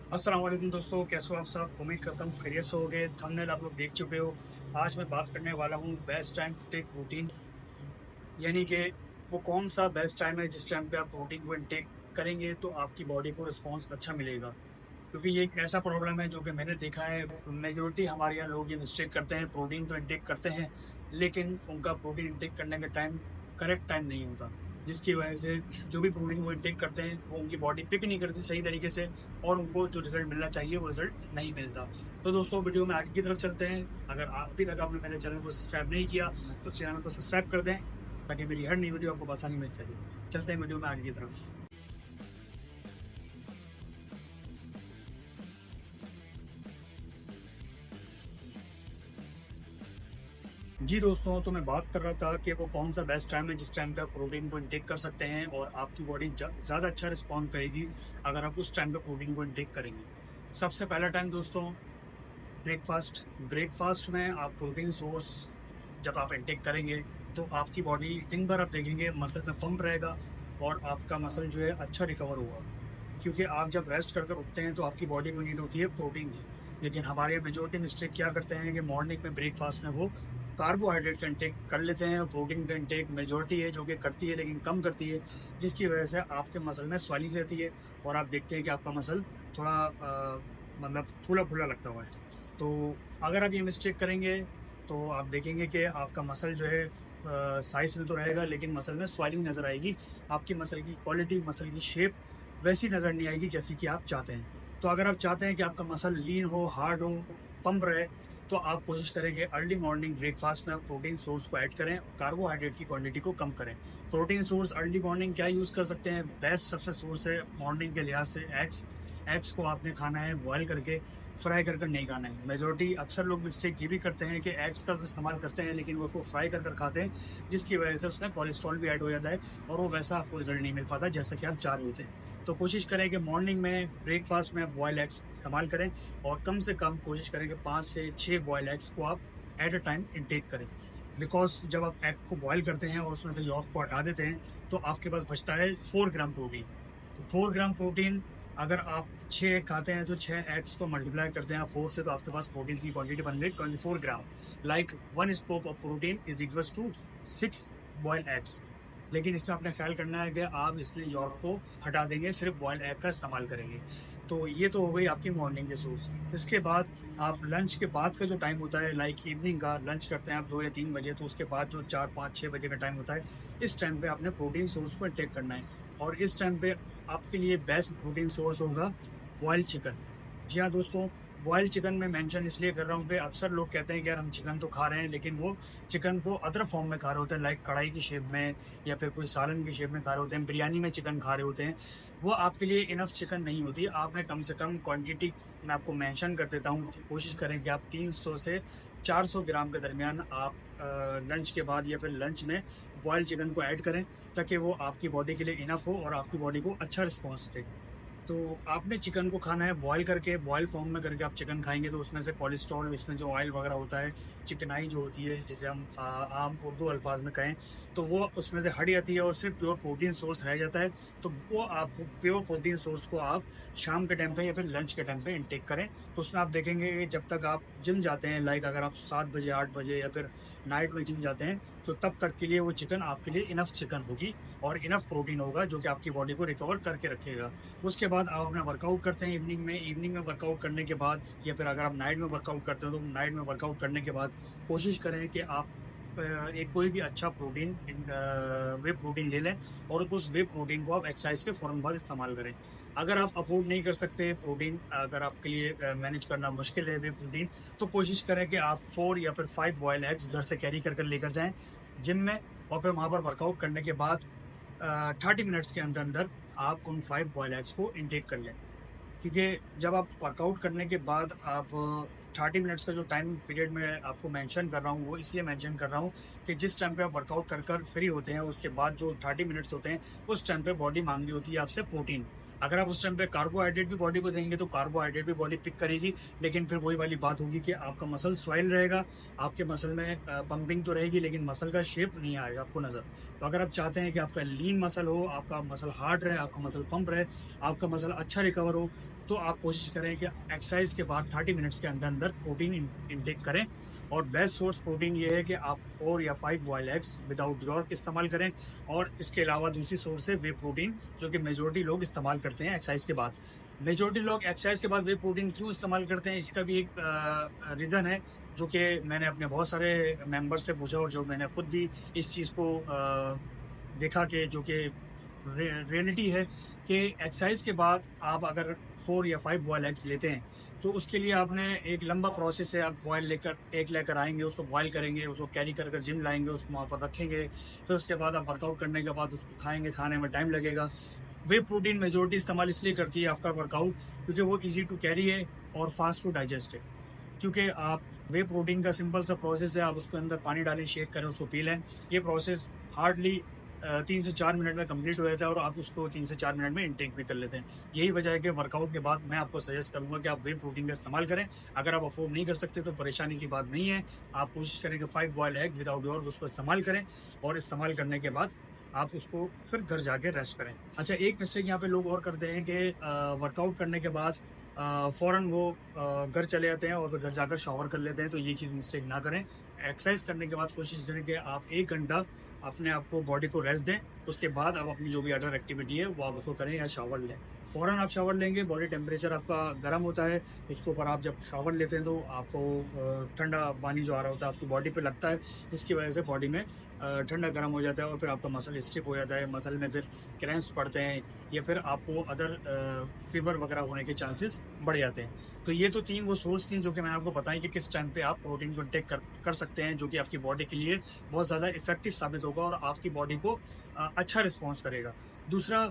अस्सलाम वालेकुम दोस्तों, कैसे हो आप सब? उम्मीद करता हूँ खैरियत से होगे। थंबनेल आप लोग देख चुके हो। आज मैं बात करने वाला हूँ best time to take protein, यानी कि वो कौन सा बेस्ट टाइम है जिस टाइम पे आप प्रोटीन को इनटेक करेंगे तो आपकी बॉडी को रिस्पॉन्स अच्छा मिलेगा। क्योंकि ये एक ऐसा प्रॉब्लम है जो कि मैंने देखा है, मेजोरिटी हमारे यहाँ लोग ये मिस्टेक करते हैं, प्रोटीन तो इनटेक करते हैं लेकिन उनका प्रोटीन इनटेक करने का टाइम करेक्ट टाइम नहीं होता, जिसकी वजह से जो भी प्रोटीन वो इनटेक करते हैं वो उनकी बॉडी पिक नहीं करती सही तरीके से और उनको जो रिजल्ट मिलना चाहिए वो रिजल्ट नहीं मिलता। तो दोस्तों, वीडियो में आगे की तरफ चलते हैं। अगर अभी तक आपने मेरे चैनल को सब्सक्राइब नहीं किया तो चैनल को सब्सक्राइब कर दें ताकि मेरी हर नई वीडियो आपको आसानी मिल सके। चलते हैं वीडियो में आगे की तरफ। जी दोस्तों, तो मैं बात कर रहा था कि वो कौन सा बेस्ट टाइम है जिस टाइम पे आप प्रोटीन को इनटेक कर सकते हैं और आपकी बॉडी ज़्यादा अच्छा रिस्पॉन्ड करेगी अगर आप उस टाइम पे प्रोटीन को इनटेक करेंगे। सबसे पहला टाइम दोस्तों, ब्रेकफास्ट। ब्रेकफास्ट में आप प्रोटीन सोर्स जब आप इनटेक करेंगे तो आपकी बॉडी दिन भर आप देखेंगे मसल में पंप रहेगा और आपका मसल जो है अच्छा रिकवर होगा। क्योंकि आप जब रेस्ट कर उठते हैं तो आपकी बॉडी को नीड होती है प्रोटीन की। लेकिन हमारे मेजोरिटी मिस्टेक क्या करते हैं कि मॉर्निंग में ब्रेकफास्ट में वो कार्बोहाइड्रेट का इंटेक कर लेते हैं और प्रोटीन का इंटेक मेजोरिटी है जो कि करती है लेकिन कम करती है, जिसकी वजह से आपके मसल में स्वेलिंग रहती है और आप देखते हैं कि आपका मसल थोड़ा मतलब फूला फूला लगता हुआ है। तो अगर आप ये मिस्टेक करेंगे तो आप देखेंगे कि आपका मसल जो है साइज में तो रहेगा लेकिन मसल में स्वेलिंग नज़र आएगी। आपकी मसल की क्वालिटी, मसल की शेप वैसी नज़र नहीं आएगी जैसी कि आप चाहते हैं। तो अगर आप चाहते हैं कि आपका मसल लीन हो, हार्ड हो, पंप रहे, तो आप कोशिश करें कि अर्ली मॉर्निंग ब्रेकफास्ट में आप प्रोटीन सोर्स को ऐड करें, कार्बोहाइड्रेट की क्वांटिटी को कम करें। प्रोटीन सोर्स अर्ली मॉर्निंग क्या यूज़ कर सकते हैं? बेस्ट सबसे सोर्स है मॉर्निंग के लिहाज से एग्स। एग्स को आपने खाना है बॉयल करके, फ्राई कर नहीं खाना है। मेजॉरिटी अक्सर लोग मिस्टेक ये भी करते हैं कि एग्स का तो इस्तेमाल करते हैं लेकिन वो उसको फ्राई कर खाते हैं, जिसकी वजह से उसमें कोलेस्ट्रॉल भी ऐड हो जाता है और वो वैसा आपको रिजल्ट नहीं मिल पाता जैसा कि आप चाह रहे होते हैं। तो कोशिश करें कि मॉर्निंग में ब्रेकफास्ट में आप बॉयल एग्स इस्तेमाल करें और कम से कम कोशिश करें कि 5 से 6 बॉयल एग्स को आप एट अ टाइम इनटेक करें। बिकॉज़ जब आप एग को बॉयल करते हैं और उसमें से यॉक को हटा देते हैं, तो आपके पास बचता है 4 ग्राम प्रोटीन। तो 4 ग्राम प्रोटीन, अगर आप 6 एग खाते हैं तो 6 एग्स को मल्टीप्लाई करते हैं आप 4 से, तो आपके पास प्रोटीन की क्वांटिटी बन गई 24 gram. Like 1 scoop of protein is equals to 6 boiled eggs. लेकिन इसमें आपने ख्याल करना है कि आप इसमें यॉर्क को हटा देंगे, सिर्फ बॉइल्ड एग का इस्तेमाल करेंगे। तो ये तो हो गई आपकी मॉर्निंग के सोर्स। इसके बाद आप लंच के बाद का जो टाइम होता है, लाइक इवनिंग का लंच करते हैं आप 2 या 3 बजे, तो उसके बाद जो 4, 5, 6 बजे का टाइम होता है, इस टाइम पे आपने प्रोटीन सोर्स को इंटेक करना है और इस टाइम पे आपके लिए बेस्ट प्रोटीन सोर्स होगा बॉइल्ड चिकन। जी हाँ दोस्तों, बॉइल्ड चिकन मैं मेंशन इसलिए कर रहा हूँ कि अक्सर लोग कहते हैं कि यार हम चिकन तो खा रहे हैं लेकिन वो चिकन को अदर फॉर्म में खा रहे होते हैं, लाइक कढ़ाई की शेप में या फिर कोई सालन की शेप में खा रहे होते हैं, बिरयानी में चिकन खा रहे होते हैं। वो आपके लिए इनफ चिकन नहीं होती। आपने कम से कम क्वांटिटी मैं आपको मेंशन कर देता हूँ कि कोशिश करें कि आप 300 से 400 ग्राम के दरमियान आप लंच के बाद या फिर लंच में बॉइल्ड चिकन को ऐड करें, ताकि वो आपकी बॉडी के लिए इनफ हो और आपकी बॉडी को अच्छा रिस्पॉन्स दे। तो आपने चिकन को खाना है बॉयल करके, बॉयल फॉर्म में करके आप चिकन खाएँगे तो उसमें से कोलेस्ट्रॉल, उसमें जो ऑयल वगैरह होता है, चिकनाई जो होती है जिसे हम आम उर्दू अल्फाज में कहें, तो वो उसमें से हट जाती है और सिर्फ प्योर प्रोटीन सोर्स रह जाता है। तो वो आप प्योर प्रोटीन सोर्स को आप शाम के टाइम पे या फिर लंच के टाइम पे इंटेक करें। तो उसमें आप देखेंगे कि जब तक आप जिम जाते हैं, लाइक अगर आप 7 बजे, 8 बजे या फिर नाइट में जिम जाते हैं, तो तब तक के लिए वो चिकन आपके लिए इनफ चिकन होगी और इनफ प्रोटीन होगा जो कि आपकी बॉडी को रिकवर करके रखेगा। उसके बाद आप अपना वर्कआउट करते हैं इवनिंग में वर्कआउट करने के बाद या फिर अगर आप नाइट में वर्कआउट करते हो तो नाइट में वर्कआउट करने के बाद कोशिश करें कि आप एक कोई भी अच्छा प्रोटीन वे प्रोटीन ले लें और उस वे प्रोटीन को आप एक्सरसाइज के फ़ौरन बाद इस्तेमाल करें। अगर आप अफ़ोर्ड नहीं कर सकते प्रोटीन, अगर आपके लिए मैनेज करना मुश्किल है वे प्रोटीन, तो कोशिश करें कि आप 4 या फिर 5 बॉयल एग्स घर से कैरी कर लेकर जाएँ जिम में और फिर वहाँ पर वर्कआउट करने के बाद 30 मिनट्स के अंदर आप उन 5 बॉयल एग्स को इनटेक कर लें। क्योंकि जब आप वर्कआउट करने के बाद आप 30 मिनट्स का जो टाइम पीरियड मैं आपको मेंशन कर रहा हूँ, वो इसलिए मेंशन कर रहा हूँ कि जिस टाइम पे आप वर्कआउट कर फ्री होते हैं, उसके बाद जो 30 मिनट्स होते हैं, उस टाइम पे बॉडी माँग रही होती है आपसे प्रोटीन। अगर आप उस टाइम पे कार्बोहाइड्रेट भी बॉडी को देंगे, तो कार्बोहाइड्रेट भी बॉडी पिक करेगी, लेकिन फिर वही वाली बात होगी कि आपका मसल स्वेल रहेगा, आपके मसल में पंपिंग तो रहेगी, लेकिन मसल का शेप नहीं आएगा आपको नज़र। तो अगर आप चाहते हैं कि आपका लीन मसल हो, आपका मसल हार्ड रहे, आपका मसल पंप रहे, आपका मसल अच्छा रिकवर हो, तो आप कोशिश करें कि एक्सरसाइज के बाद 30 मिनट्स के अंदर अंदर प्रोटीन इनटेक करें। और बेस्ट सोर्स प्रोटीन ये है कि आप 4 या 5 बॉयल एग्स विदाउट यॉर्क इस्तेमाल करें। और इसके अलावा दूसरी सोर्स है वे प्रोटीन, जो कि मेजोरिटी लोग इस्तेमाल करते हैं एक्सरसाइज के बाद। मेजोरिटी लोग एक्सरसाइज के बाद वे प्रोटीन क्यों इस्तेमाल करते हैं, इसका भी एक रीज़न है, जो कि मैंने अपने बहुत सारे मेंबर से पूछा और जो मैंने खुद भी इस चीज़ को देखा कि जो कि रियलिटी है कि एक्सरसाइज के बाद आप अगर 4 या 5 बॉयल एग्स लेते हैं, तो उसके लिए आपने एक लंबा प्रोसेस है। आप बॉयल लेकर आएंगे, उसको बॉयल करेंगे, उसको कैरी कर कर जिम लाएंगे, उसको वहाँ पर रखेंगे, फिर उसके बाद आप वर्कआउट करने के बाद उसको खाएंगे, खाने में टाइम लगेगा। वे प्रोटीन मेजोरिटी इस्तेमाल इसलिए करती है आफ्टर वर्कआउट, क्योंकि वो ईजी टू कैरी है और फास्ट टू डाइजेस्ट है। क्योंकि आप वे प्रोटीन का सिंपल सा प्रोसेस है, आप उसके अंदर पानी डालें, शेक करें, उसको पी लें। ये प्रोसेस हार्डली 3 से 4 मिनट में कंप्लीट हो जाता है और आप उसको 3 से 4 मिनट में इनटेक भी कर लेते हैं। यही वजह है कि वर्कआउट के बाद मैं आपको सजेस्ट करूंगा कि आप वे प्रोटीन का इस्तेमाल करें। अगर आप अफोर्ड नहीं कर सकते तो परेशानी की बात नहीं है। आप कोशिश करें कि 5 बॉयल एग विदाउट यॉर्क उसको इस्तेमाल करें, और इस्तेमाल करने के बाद आप उसको फिर घर जाके रेस्ट करें। अच्छा, एक मिस्टेक यहाँ पे लोग और करते हैं कि वर्कआउट करने के बाद फ़ौरन वो घर चले जाते हैं और फिर घर जाकर शावर कर लेते हैं। तो ये चीज़ मिस्टेक ना करें। एक्सरसाइज करने के बाद कोशिश करें कि आप 1 घंटा अपने आप को, बॉडी को रेस्ट दें। उसके बाद आप अपनी जो भी अदर एक्टिविटी है वो आप उसको करें या शावर लें। फ़ौरन आप शावर लेंगे, बॉडी टेम्परेचर आपका गर्म होता है। उसके ऊपर आप जब शावर लेते हैं तो आपको ठंडा पानी जो आ रहा होता है आपकी बॉडी पे लगता है, जिसकी वजह से बॉडी में ठंडा गर्म हो जाता है और फिर आपका मसल स्टिफ हो जाता है। मसल में फिर क्रैम्प्स पड़ते हैं या फिर आपको अदर फीवर वगैरह होने के चांसेस बढ़ जाते हैं। तो ये तो 3 वो सोर्स थी जो कि मैंने आपको बताई कि किस टाइम पे आप प्रोटीन को टेक कर सकते हैं, जो कि आपकी बॉडी के लिए बहुत ज़्यादा इफेक्टिव साबित होगा और आपकी बॉडी को अच्छा रिस्पॉन्स करेगा। दूसरा,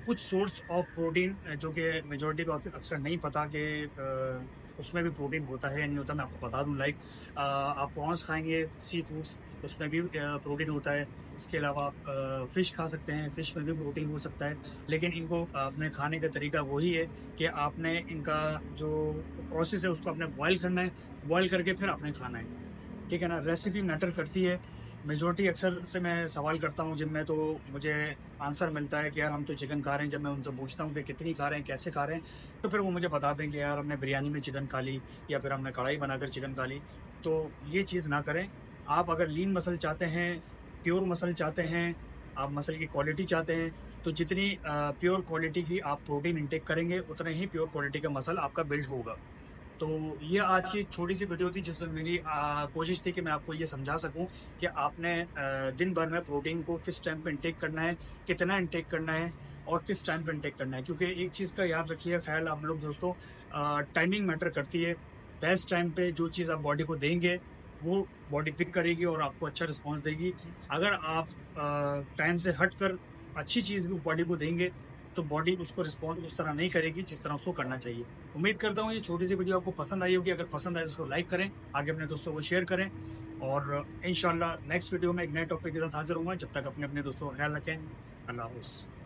कुछ सोर्स ऑफ प्रोटीन जो कि मेजोरिटी को अक्सर नहीं पता कि उसमें भी प्रोटीन होता है या नहीं होता। मैं आपको बता दूं, लाइक आप प्रॉन्स खाएंगे, सी फूड्स, उसमें भी प्रोटीन होता है। इसके अलावा आप फ़िश खा सकते हैं, फ़िश में भी प्रोटीन हो सकता है। लेकिन इनको अपने खाने का तरीका वही है कि आपने इनका जो प्रोसेस है उसको आपने बॉयल करना है, बॉयल करके फिर आपने खाना है। ठीक है ना? रेसिपी मैटर करती है। मेजॉरिटी अक्सर से मैं सवाल करता हूँ जिम में, तो मुझे आंसर मिलता है कि यार हम तो चिकन खा रहे हैं। जब मैं उनसे पूछता हूँ कि कितनी खा रहे हैं, कैसे खा रहे हैं, तो फिर वो मुझे बताते हैं कि यार हमने बिरयानी में चिकन खा ली या फिर हमने कढ़ाई बनाकर चिकन खा ली। तो ये चीज़ ना करें। आप अगर लीन मसल चाहते हैं, प्योर मसल चाहते हैं, आप मसल की क्वालिटी चाहते हैं, तो जितनी प्योर क्वालिटी की आप प्रोटीन इंटेक करेंगे, उतने ही प्योर क्वालिटी का मसल आपका बिल्ड होगा। तो ये आज की छोटी सी वीडियो थी जिसमें मेरी कोशिश थी कि मैं आपको ये समझा सकूं कि आपने दिन भर में प्रोटीन को किस टाइम पे इंटेक करना है, कितना इंटेक करना है और किस टाइम पे इंटेक करना है। क्योंकि एक चीज़ का याद रखिए, ख्याल आप लोग दोस्तों, टाइमिंग मैटर करती है। बेस्ट टाइम पे जो चीज़ आप बॉडी को देंगे वो बॉडी पिक करेगी और आपको अच्छा रिस्पॉन्स देगी। अगर आप टाइम से हट कर अच्छी चीज़ भी बॉडी को देंगे, तो बॉडी उसको रिस्पॉन्ड उस तरह नहीं करेगी जिस तरह उसको करना चाहिए। उम्मीद करता हूँ ये छोटी सी वीडियो आपको पसंद आई होगी। अगर पसंद आए तो उसको लाइक करें, आगे अपने दोस्तों को शेयर करें, और इंशाल्लाह नेक्स्ट वीडियो में एक नए टॉपिक के साथ हाजिर होऊंगा। जब तक अपने अपने दोस्तों का ख्याल रखें। अल्लाह हाफ़िज़।